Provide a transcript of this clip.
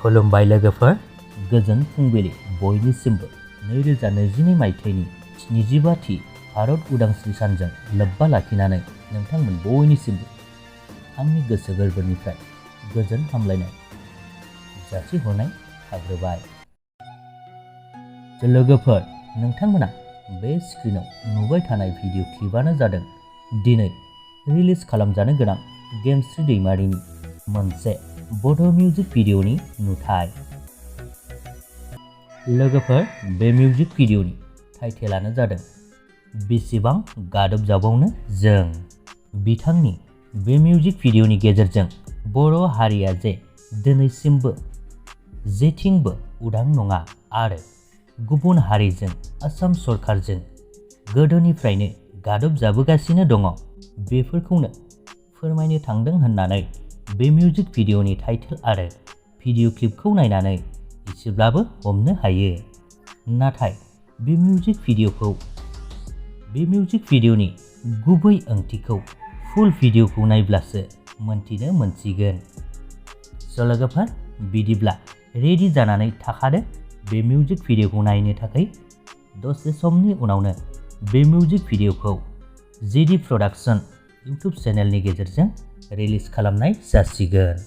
खुलुमबाय लोगोफोर, गोजोन फुंबिलि बयनिसिमबो 2022 मायथाइनि 75थि भारत उदांस्रि सानजों लोब्बा लाखिनानै नोंथांमोन बयनिसिमबो आंनि गोसो गोरबोनिफ्राय गोजोन हामलायनाय जासिहरनाय थाग्रोबाय। लोगोफोर, नोंथांमोना बे स्क्रिनाव नुबाय थानाय भिडिअ क्लिपानो जादों दिनै रिलिज खालामजानो गोनां गेमस्रि दैमारिनि मोनसे बड' मिउजिक भिडिअनि नुथाय। लोगोफोर, बे मिउजिक भिडिअनि टाइटेलानो जादों बेसेबां गादबजाबावनो जों। बिथांनि बे मिउजिक भिडिअनि गेजेरजों बर' हारिया जे दिनैसिमबो जेथिंबो उदां नङा आरो गुबुन हारिजों आसाम सरकारजों गोदोनिफ्रायनो गादबजाबोगासिनो दङ, बेफोरखौनो फोरमायनो थांदों होननानै बे मिउजिक भिडिअनि टाइटेल आरो भिडिअ क्लिपखौ नायनानै एसेब्लाबो हमनो हायो। नाथाय बे मिउजिक भिडिअनि गुबै ओंथिखौ फुल भिडिअखौ नायब्लासो मोनथिनो मोनसिगोन। लोगोफोर, बिदिब्ला रेडि जानानै थाखादो बे मिउजिक भिडिअखौ नायनो थाखाय। दसे समनि उनावनो बे मिउजिक भिडिअखौ जिडि प्रडाक्शन इउटुब चेनेलनि गेजेरजों रिलिज खालामनाय जासिगोन।